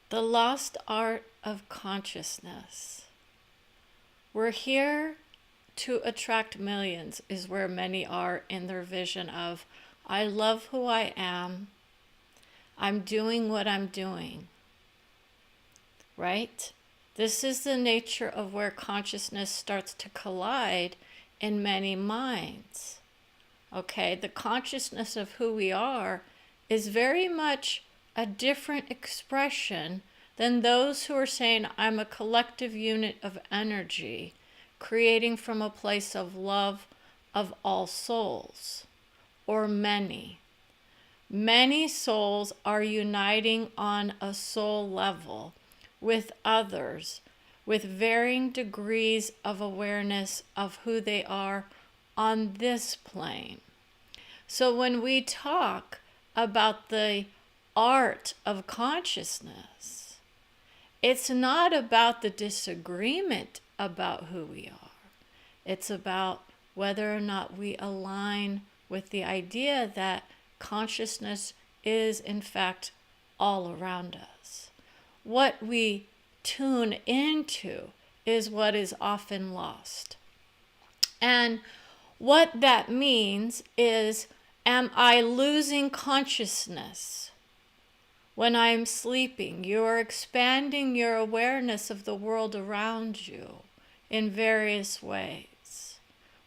The lost art of consciousness. We're here to attract millions, is where many are in their vision of, I love who I am, I'm doing what I'm doing, right? This is the nature of where consciousness starts to collide in many minds. Okay, the consciousness of who we are is very much a different expression than those who are saying, I'm a collective unit of energy, creating from a place of love of all souls, or many. Many souls are uniting on a soul level with others, with varying degrees of awareness of who they are on this plane. So when we talk about the art of consciousness, it's not about the disagreement about who we are. It's about whether or not we align with the idea that consciousness is in fact all around us. What we tune into is what is often lost. And what that means is, am I losing consciousness when I'm sleeping? You are expanding your awareness of the world around you in various ways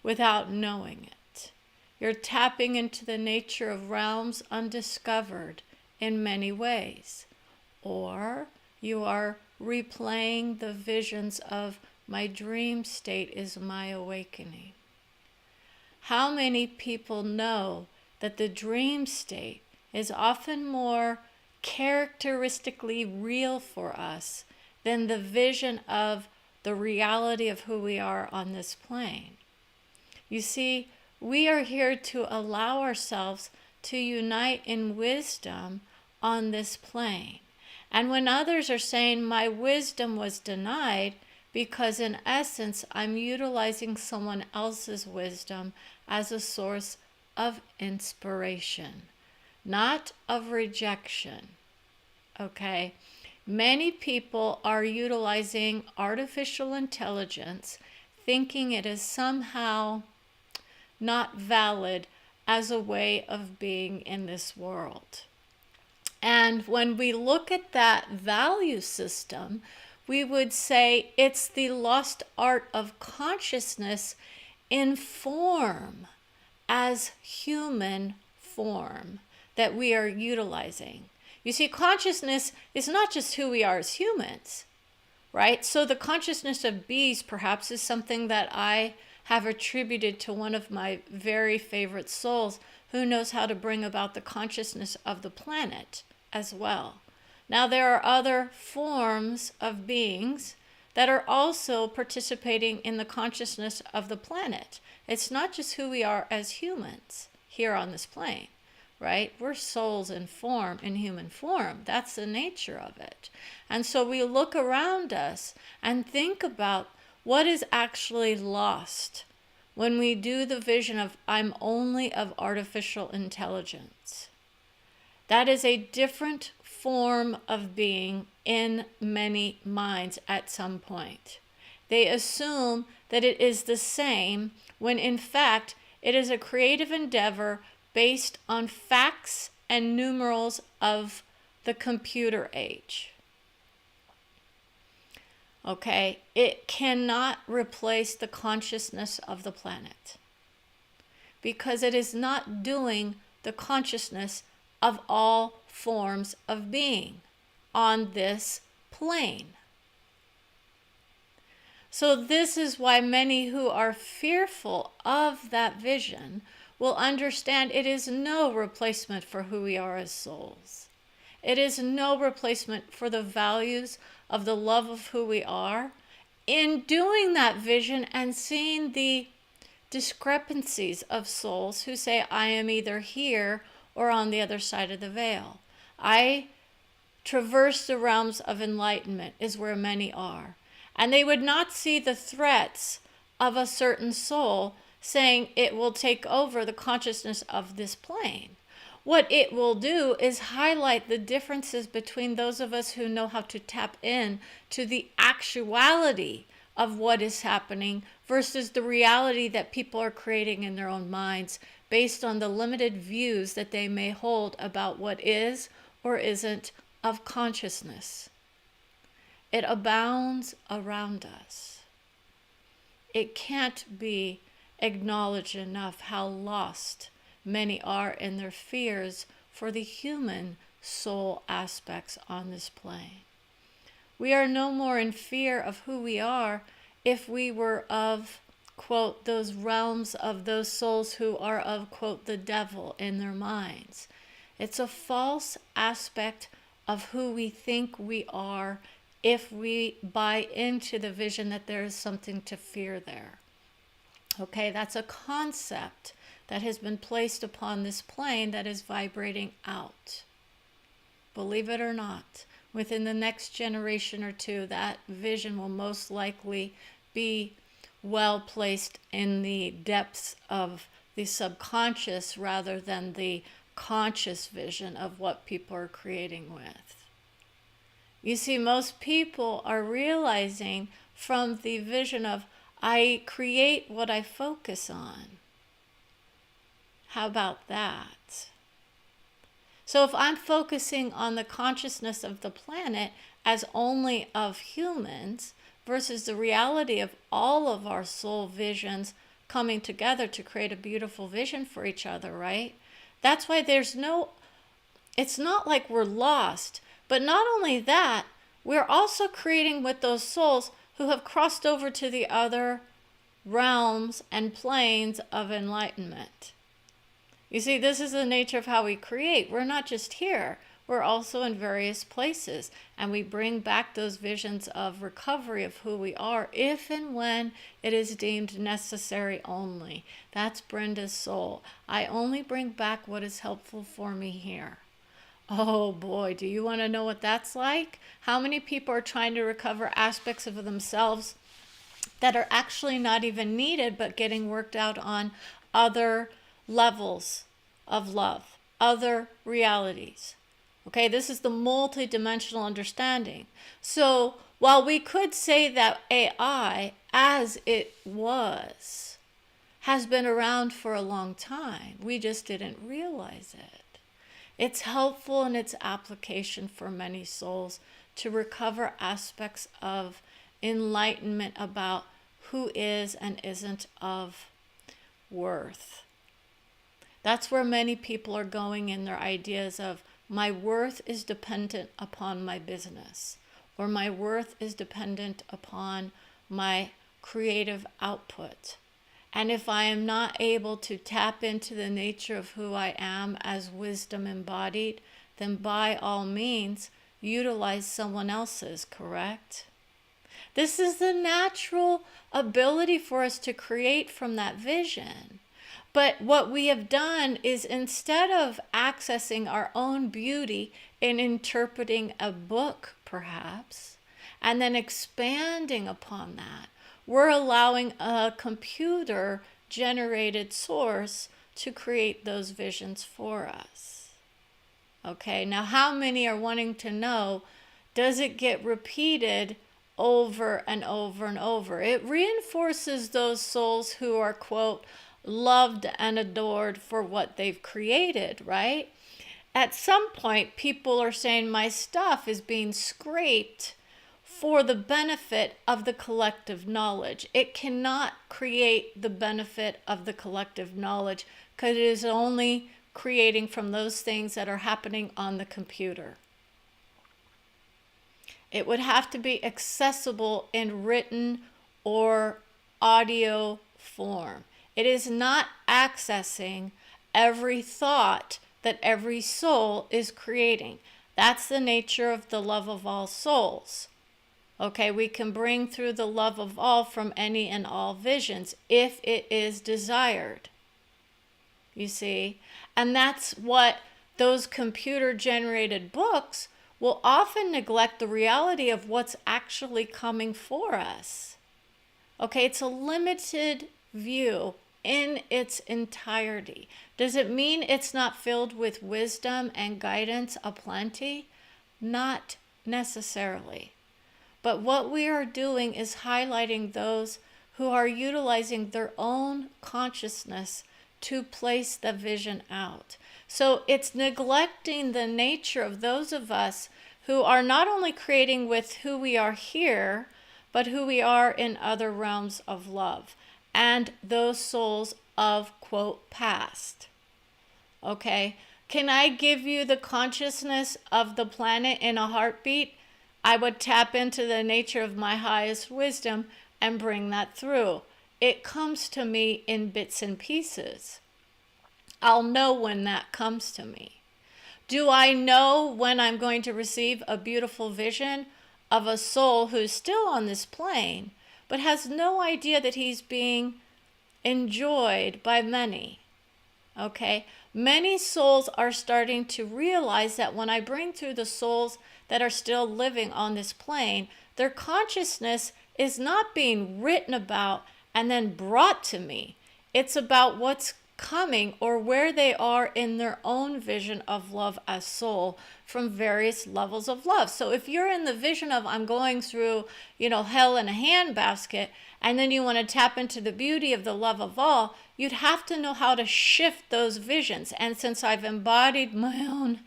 without knowing it. You're tapping into the nature of realms undiscovered in many ways. Or you are replaying the visions of my dream state is my awakening. How many people know that the dream state is often more characteristically real for us than the vision of the reality of who we are on this plane? You see, we are here to allow ourselves to unite in wisdom on this plane. And when others are saying my wisdom was denied, because in essence I'm utilizing someone else's wisdom as a source of inspiration, not of rejection. Okay? Many people are utilizing artificial intelligence, thinking it is somehow not valid as a way of being in this world. And when we look at that value system, we would say it's the lost art of consciousness in form, as human form, that we are utilizing. You see, consciousness is not just who we are as humans, right? So the consciousness of bees perhaps is something that I have attributed to one of my very favorite souls who knows how to bring about the consciousness of the planet as well. Now, there are other forms of beings that are also participating in the consciousness of the planet. It's not just who we are as humans here on this plane, right? We're souls in form, in human form. That's the nature of it. And so we look around us and think about what is actually lost when we do the vision of I'm only of artificial intelligence. That is a different form of being in many minds at some point. They assume that it is the same when in fact it is a creative endeavor based on facts and numerals of the computer age. Okay, it cannot replace the consciousness of the planet because it is not doing the consciousness of all forms of being on this plane. So this is why many who are fearful of that vision will understand it is no replacement for who we are as souls. It is no replacement for the values of the love of who we are in doing that vision and seeing the discrepancies of souls who say, I am either here or on the other side of the veil. I traverse the realms of enlightenment is where many are. And they would not see the threats of a certain soul saying it will take over the consciousness of this plane. what it will do is highlight the differences between those of us who know how to tap in to the actuality of what is happening versus the reality that people are creating in their own minds based on the limited views that they may hold about what is or isn't of consciousness. It abounds around us. It can't be acknowledged enough how lost many are in their fears for the human soul aspects on this plane. We are no more in fear of who we are if we were of, quote, those realms of those souls who are of, quote, the devil in their minds. It's a false aspect of who we think we are if we buy into the vision that there is something to fear there. Okay, that's a concept that has been placed upon this plane that is vibrating out. Believe it or not, within the next generation or two, that vision will most likely be well placed in the depths of the subconscious rather than the conscious vision of what people are creating with. You see, most people are realizing from the vision of, I create what I focus on. How about that? So if I'm focusing on the consciousness of the planet as only of humans versus the reality of all of our soul visions coming together to create a beautiful vision for each other, right? That's why it's not like we're lost. But not only that, we're also creating with those souls who have crossed over to the other realms and planes of enlightenment. You see, this is the nature of how we create. We're not just here. We're also in various places. And we bring back those visions of recovery of who we are if and when it is deemed necessary only. That's Brenda's soul. I only bring back what is helpful for me here. Oh boy, do you want to know what that's like? How many people are trying to recover aspects of themselves that are actually not even needed, but getting worked out on other levels of love, other realities. Okay, this is the multidimensional understanding. So while we could say that AI, as it was, has been around for a long time, we just didn't realize it. It's helpful in its application for many souls to recover aspects of enlightenment about who is and isn't of worth. That's where many people are going in their ideas of, my worth is dependent upon my business, or my worth is dependent upon my creative output. And if I am not able to tap into the nature of who I am as wisdom embodied, then by all means, utilize someone else's, correct? This is the natural ability for us to create from that vision. But what we have done is, instead of accessing our own beauty in interpreting a book, perhaps, and then expanding upon that, we're allowing a computer-generated source to create those visions for us. Okay, now how many are wanting to know, does it get repeated over and over and over? It reinforces those souls who are, quote, loved and adored for what they've created, right? At some point, people are saying my stuff is being scraped for the benefit of the collective knowledge. It cannot create the benefit of the collective knowledge because it is only creating from those things that are happening on the computer. It would have to be accessible in written or audio form. It is not accessing every thought that every soul is creating. That's the nature of the love of all souls. Okay, we can bring through the love of all from any and all visions if it is desired. You see? And that's what those computer-generated books will often neglect the reality of what's actually coming for us. Okay, it's a limited view in its entirety. Does it mean it's not filled with wisdom and guidance aplenty? Not necessarily. But what we are doing is highlighting those who are utilizing their own consciousness to place the vision out. So it's neglecting the nature of those of us who are not only creating with who we are here, but who we are in other realms of love and those souls of, quote, past. Okay? Can I give you the consciousness of the planet in a heartbeat? I would tap into the nature of my highest wisdom and bring that through. It comes to me in bits and pieces. I'll know when that comes to me. Do I know when I'm going to receive a beautiful vision of a soul who's still on this plane, but has no idea that he's being enjoyed by many? Okay? Many souls are starting to realize that when I bring through the souls that are still living on this plane, their consciousness is not being written about and then brought to me. It's about what's coming or where they are in their own vision of love as soul from various levels of love. So if you're in the vision of I'm going through, hell in a handbasket, and then you want to tap into the beauty of the love of all, you'd have to know how to shift those visions. And since I've embodied my own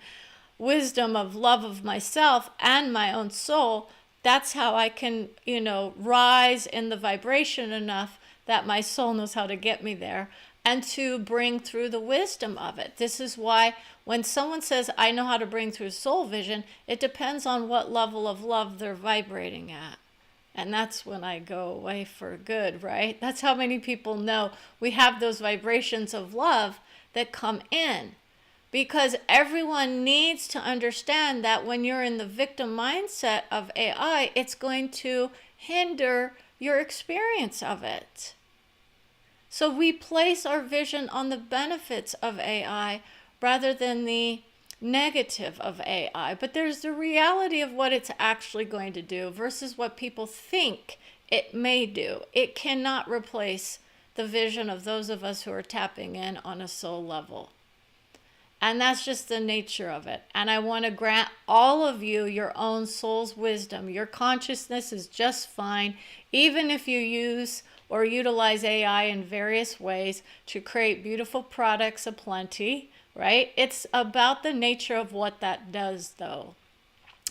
wisdom of love of myself and my own soul, that's how I can, rise in the vibration enough that my soul knows how to get me there and to bring through the wisdom of it. This is why when someone says, I know how to bring through soul vision, it depends on what level of love they're vibrating at. And that's when I go away for good, right? That's how many people know we have those vibrations of love that come in. Because everyone needs to understand that when you're in the victim mindset of AI, it's going to hinder your experience of it. So we place our vision on the benefits of AI rather than the negative of AI. But there's the reality of what it's actually going to do versus what people think it may do. It cannot replace the vision of those of us who are tapping in on a soul level. And that's just the nature of it. And I want to grant all of you your own soul's wisdom. Your consciousness is just fine, even if you use or utilize AI in various ways to create beautiful products aplenty, right? It's about the nature of what that does, though.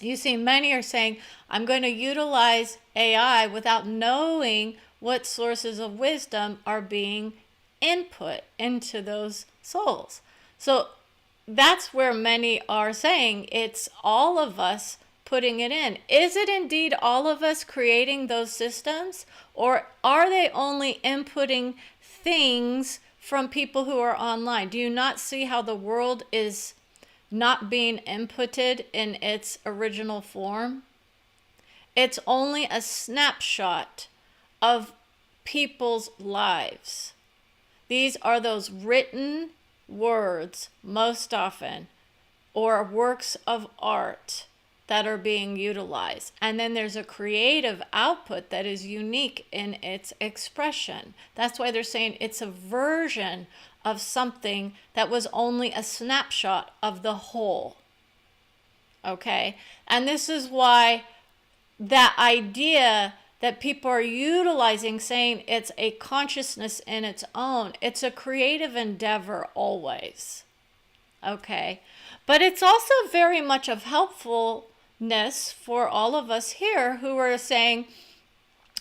You see, many are saying, I'm going to utilize AI without knowing what sources of wisdom are being input into those souls. So that's where many are saying it's all of us putting it in. Is it indeed all of us creating those systems? Or are they only inputting things from people who are online? Do you not see how the world is not being inputted in its original form? It's only a snapshot of people's lives. These are those written words most often, or works of art that are being utilized. And then there's a creative output that is unique in its expression. That's why they're saying it's a version of something that was only a snapshot of the whole. Okay? And this is why that idea that people are utilizing, saying it's a consciousness in its own, it's a creative endeavor always. Okay? But it's also very much of helpfulness for all of us here who are saying,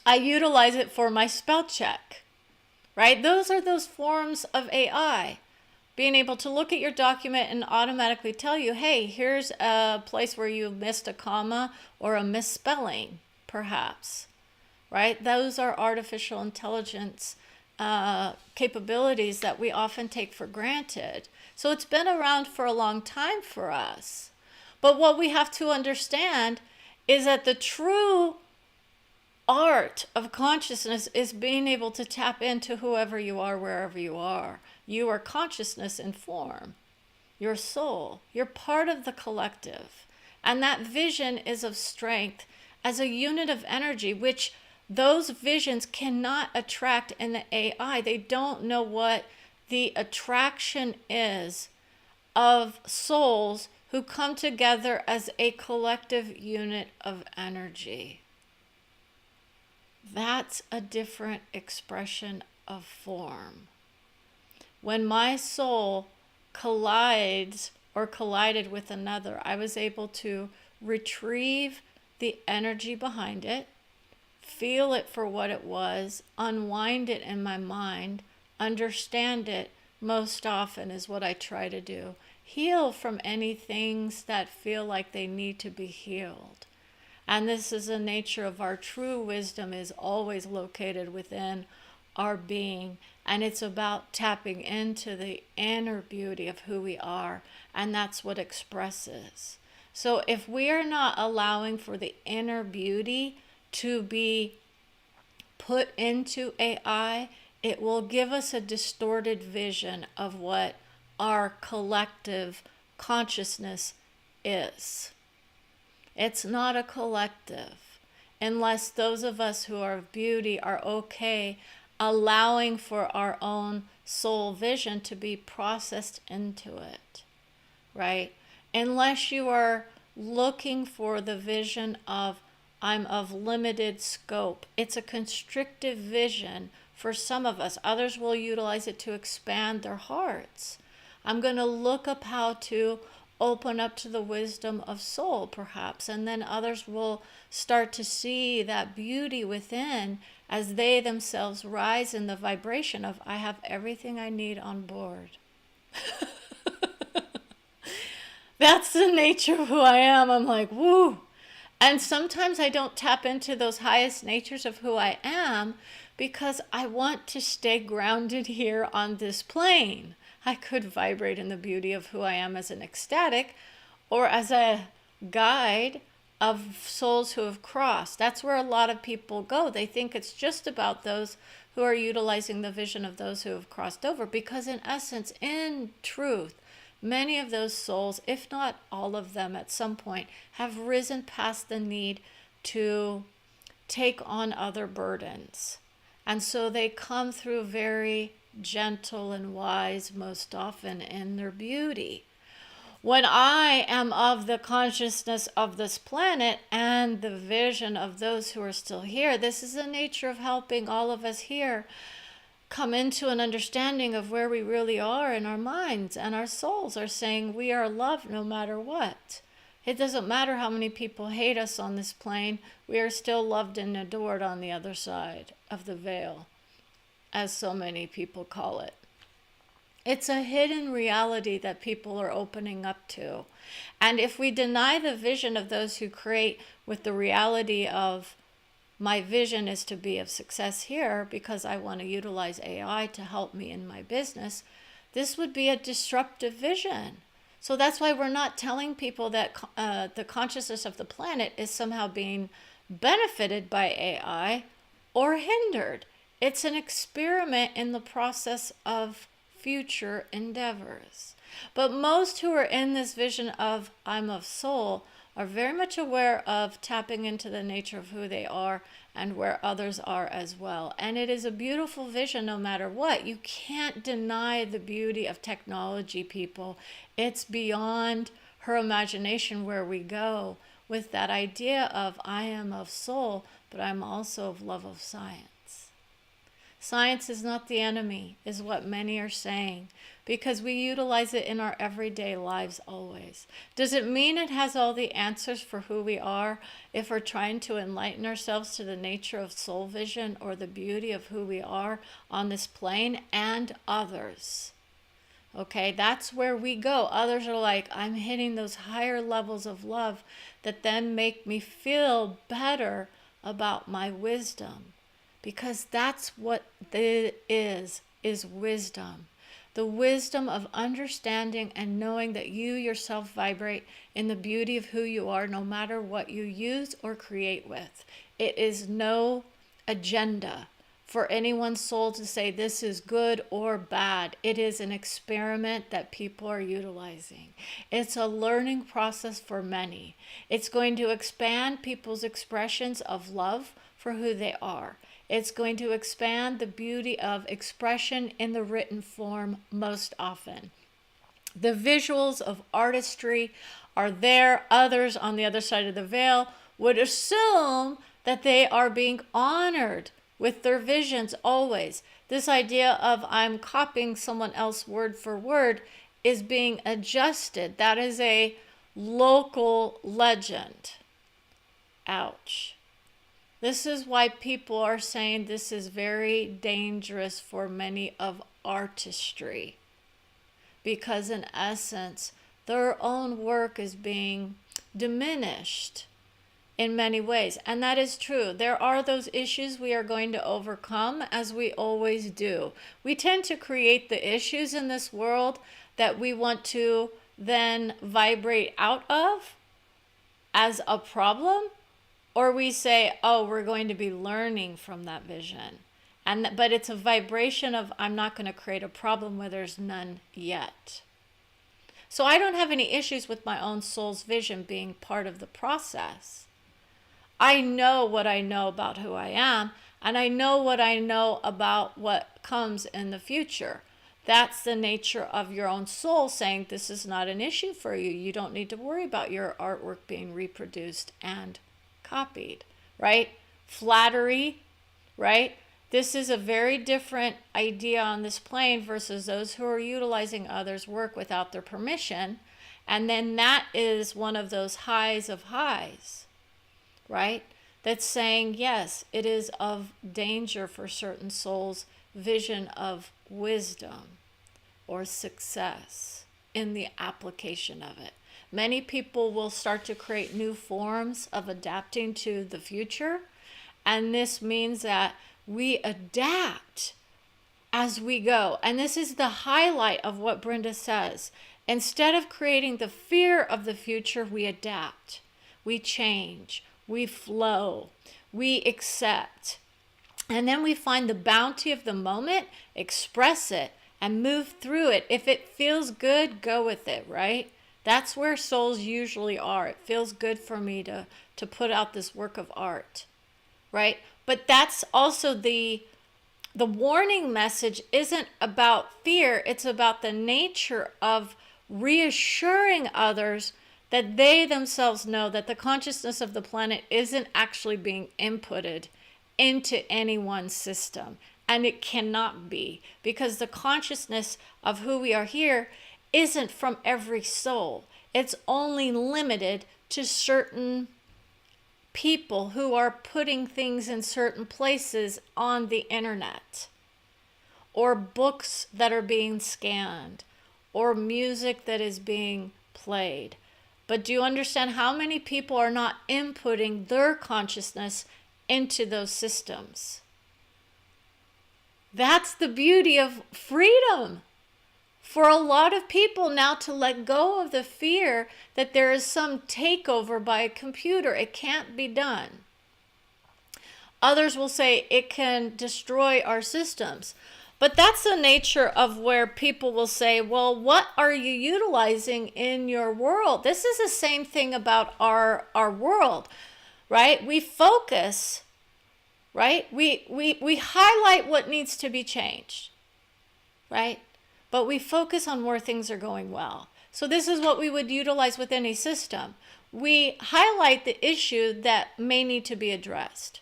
I utilize it for my spell check, right? Those are those forms of AI. Being able to look at your document and automatically tell you, hey, here's a place where you missed a comma or a misspelling, perhaps, right? Those are artificial intelligence capabilities that we often take for granted. So it's been around for a long time for us. But what we have to understand is that the true art of consciousness is being able to tap into whoever you are, wherever you are. You are consciousness in form. Your soul. You're part of the collective. And that vision is of strength as a unit of energy, which those visions cannot attract in the AI. They don't know what the attraction is of souls who come together as a collective unit of energy. That's a different expression of form. When my soul collides or collided with another, I was able to retrieve the energy behind it, feel it for what it was, unwind it in my mind, understand it most often is what I try to do. Heal from any things that feel like they need to be healed. And this is the nature of our true wisdom, is always located within our being. And it's about tapping into the inner beauty of who we are. And that's what expresses. So if we are not allowing for the inner beauty to be put into AI, it will give us a distorted vision of what our collective consciousness is. It's not a collective unless those of us who are of beauty are okay allowing for our own soul vision to be processed into it, right? Unless you are looking for the vision of, I'm of limited scope. It's a constrictive vision for some of us. Others will utilize it to expand their hearts. I'm going to look up how to open up to the wisdom of soul, perhaps, and then others will start to see that beauty within as they themselves rise in the vibration of, I have everything I need on board. That's the nature of who I am. I'm like, woo. And sometimes I don't tap into those highest natures of who I am because I want to stay grounded here on this plane. I could vibrate in the beauty of who I am as an ecstatic or as a guide of souls who have crossed. That's where a lot of people go. They think it's just about those who are utilizing the vision of those who have crossed over, because in essence, in truth, many of those souls, if not all of them at some point, have risen past the need to take on other burdens. And so they come through very gentle and wise most often in their beauty. When I am of the consciousness of this planet and the vision of those who are still here, this is the nature of helping all of us here come into an understanding of where we really are in our minds, and our souls are saying we are loved no matter what. It doesn't matter how many people hate us on this plane, we are still loved and adored on the other side of the veil, as so many people call it. It's a hidden reality that people are opening up to. And if we deny the vision of those who create with the reality of, my vision is to be of success here because I want to utilize AI to help me in my business, this would be a disruptive vision. So that's why we're not telling people that the consciousness of the planet is somehow being benefited by AI or hindered. It's an experiment in the process of future endeavors. But most who are in this vision of I'm of soul are very much aware of tapping into the nature of who they are and where others are as well. And it is a beautiful vision no matter what. You can't deny the beauty of technology, people. It's beyond her imagination where we go with that idea of I am of soul, but I'm also of love of science. Science is not the enemy, is what many are saying, because we utilize it in our everyday lives always. Does it mean it has all the answers for who we are if we're trying to enlighten ourselves to the nature of soul vision or the beauty of who we are on this plane and others? Okay, that's where we go. Others are like, I'm hitting those higher levels of love that then make me feel better about my wisdom. Because that's what it is wisdom. The wisdom of understanding and knowing that you yourself vibrate in the beauty of who you are, no matter what you use or create with. It is no agenda for anyone's soul to say this is good or bad. It is an experiment that people are utilizing. It's a learning process for many. It's going to expand people's expressions of love for who they are. It's going to expand the beauty of expression in the written form most often. The visuals of artistry are there. Others on the other side of the veil would assume that they are being honored with their visions always. This idea of I'm copying someone else word for word is being adjusted. That is a local legend. Ouch. This is why people are saying this is very dangerous for many of artistry. Because in essence, their own work is being diminished in many ways. And that is true. There are those issues we are going to overcome, as we always do. We tend to create the issues in this world that we want to then vibrate out of as a problem, or we say, oh, we're going to be learning from that vision. But it's a vibration of, I'm not going to create a problem where there's none yet. So I don't have any issues with my own soul's vision being part of the process. I know what I know about who I am, and I know what I know about what comes in the future. That's the nature of your own soul saying this is not an issue for you. You don't need to worry about your artwork being reproduced and copied, right? Flattery, right? This is a very different idea on this plane versus those who are utilizing others' work without their permission. And then that is one of those highs of highs, right? That's saying, yes, it is of danger for certain souls' vision of wisdom or success in the application of it. Many people will start to create new forms of adapting to the future. And this means that we adapt as we go. And this is the highlight of what Brenda says. Instead of creating the fear of the future, we adapt, we change, we flow, we accept. And then we find the bounty of the moment, express it, and move through it. If it feels good, go with it, right? That's where souls usually are. It feels good for me to put out this work of art, right? But that's also the warning message isn't about fear. It's about the nature of reassuring others that they themselves know that the consciousness of the planet isn't actually being inputted into any one system. And it cannot be, because the consciousness of who we are here isn't from every soul. It's only limited to certain people who are putting things in certain places on the internet, or books that are being scanned, or music that is being played. But do you understand how many people are not inputting their consciousness into those systems? That's the beauty of freedom. For a lot of people now to let go of the fear that there is some takeover by a computer. It can't be done. Others will say it can destroy our systems. But that's the nature of where people will say, well, what are you utilizing in your world? This is the same thing about our world, right? We focus, right? We highlight what needs to be changed, right? But we focus on where things are going well. So this is what we would utilize with any system. We highlight the issue that may need to be addressed,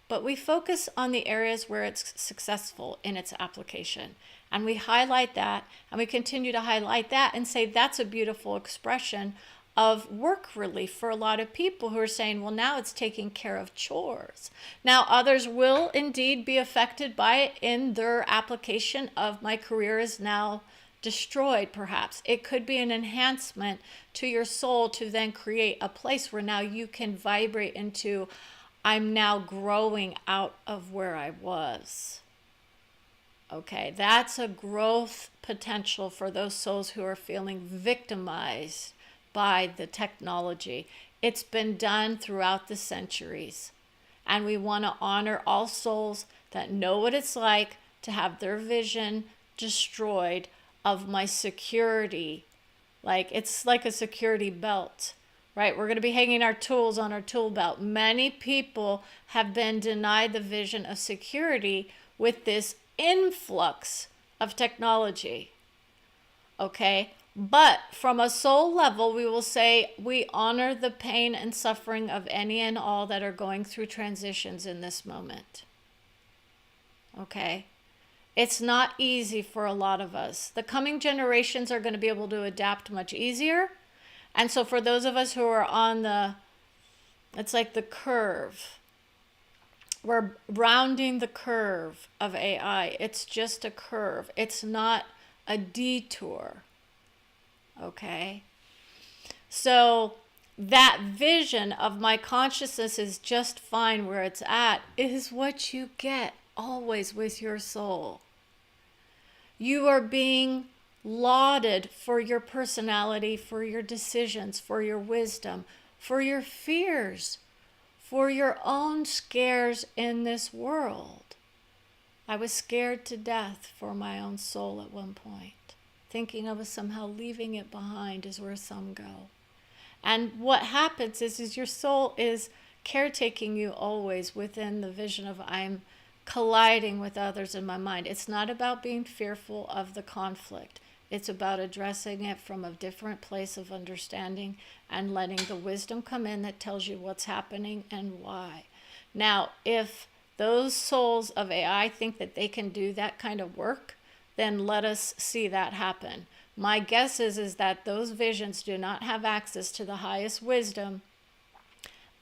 but we focus on the areas where it's successful in its application. And we highlight that, and we continue to highlight that and say that's a beautiful expression of work relief for a lot of people who are saying, well, now it's taking care of chores. Now, others will indeed be affected by it in their application of my career is now destroyed, perhaps. It could be an enhancement to your soul to then create a place where now you can vibrate into, I'm now growing out of where I was. Okay, that's a growth potential for those souls who are feeling victimized by the technology. It's been done throughout the centuries. And we want to honor all souls that know what it's like to have their vision destroyed of my security. Like it's like a security belt right? We're going to be hanging our tools on our tool belt. Many people have been denied the vision of security with this influx of technology, okay? But from a soul level, we will say we honor the pain and suffering of any and all that are going through transitions in this moment, okay? It's not easy for a lot of us. The coming generations are going to be able to adapt much easier. And so for those of us who are on it's like the curve. We're rounding the curve of AI. It's just a curve. It's not a detour. Okay? So that vision of my consciousness is just fine where it's at is what you get always with your soul. You are being lauded for your personality, for your decisions, for your wisdom, for your fears, for your own scares in this world. I was scared to death for my own soul at one point. Thinking of somehow leaving it behind is where some go. And what happens is your soul is caretaking you always within the vision of I'm colliding with others in my mind. It's not about being fearful of the conflict. It's about addressing it from a different place of understanding and letting the wisdom come in that tells you what's happening and why. Now, if those souls of AI think that they can do that kind of work, then let us see that happen. My guess is that those visions do not have access to the highest wisdom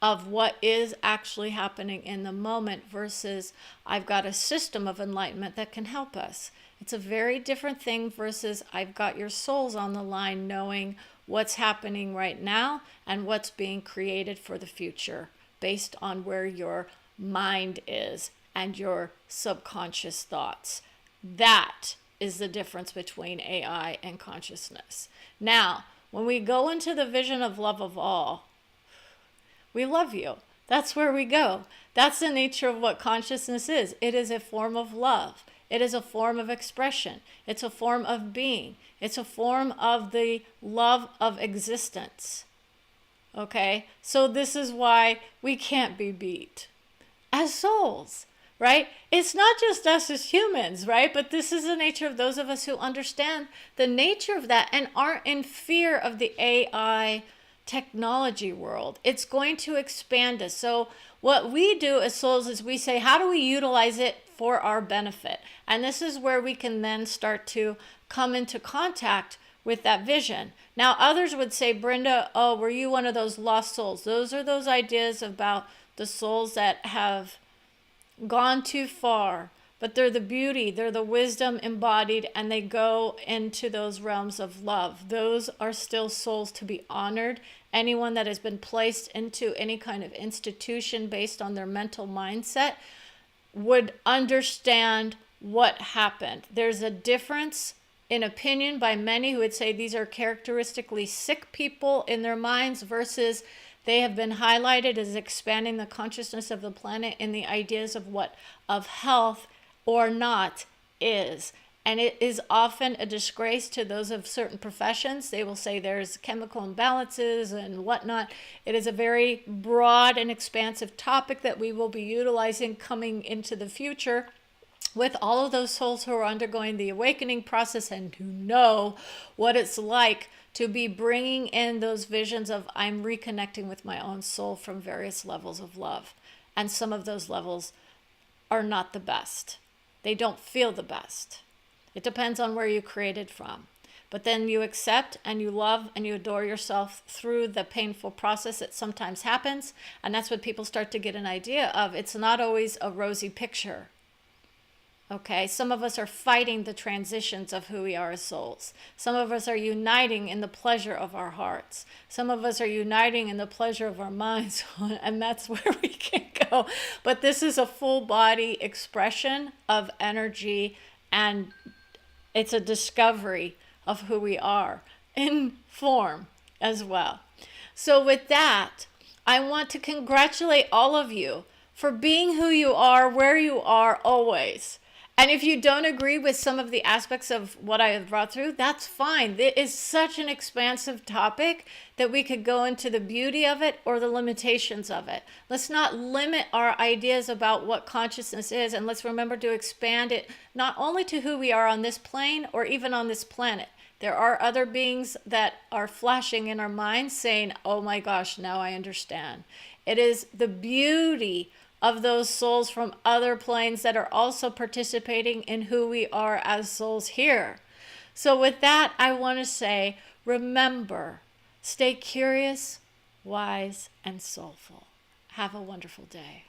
of what is actually happening in the moment versus I've got a system of enlightenment that can help us. It's a very different thing versus I've got your souls on the line knowing what's happening right now and what's being created for the future based on where your mind is and your subconscious thoughts. That is the difference between AI and consciousness. Now, when we go into the vision of love of all, we love you. That's where we go. That's the nature of what consciousness is. It is a form of love. It is a form of expression. It's a form of being. It's a form of the love of existence. Okay? So this is why we can't be beat as souls, right? It's not just us as humans, right? But this is the nature of those of us who understand the nature of that and aren't in fear of the AI technology world. It's going to expand us. So what we do as souls is we say, how do we utilize it for our benefit? And this is where we can then start to come into contact with that vision. Now, others would say, Brenda, oh, were you one of those lost souls? Those are those ideas about the souls that have gone too far, but they're the beauty, they're the wisdom embodied, and they go into those realms of love. Those are still souls to be honored. Anyone that has been placed into any kind of institution based on their mental mindset would understand what happened. There's a difference in opinion by many who would say these are characteristically sick people in their minds versus they have been highlighted as expanding the consciousness of the planet in the ideas of what of health or not is. And it is often a disgrace to those of certain professions. They will say there's chemical imbalances and whatnot. It is a very broad and expansive topic that we will be utilizing coming into the future with all of those souls who are undergoing the awakening process and who know what it's like to be bringing in those visions of I'm reconnecting with my own soul from various levels of love. And some of those levels are not the best. They don't feel the best. It depends on where you created from. But then you accept and you love and you adore yourself through the painful process that sometimes happens. And that's what people start to get an idea of. It's not always a rosy picture. Okay, some of us are fighting the transitions of who we are as souls. Some of us are uniting in the pleasure of our hearts. Some of us are uniting in the pleasure of our minds, and that's where we can go. But this is a full body expression of energy, and it's a discovery of who we are in form as well. So with that, I want to congratulate all of you for being who you are, where you are always. And if you don't agree with some of the aspects of what I have brought through, that's fine. It is such an expansive topic that we could go into the beauty of it or the limitations of it. Let's not limit our ideas about what consciousness is, and let's remember to expand it not only to who we are on this plane or even on this planet. There are other beings that are flashing in our minds saying, oh my gosh, now I understand. It is the beauty of those souls from other planes that are also participating in who we are as souls here. So with that, I want to say, remember, stay curious, wise, and soulful. Have a wonderful day.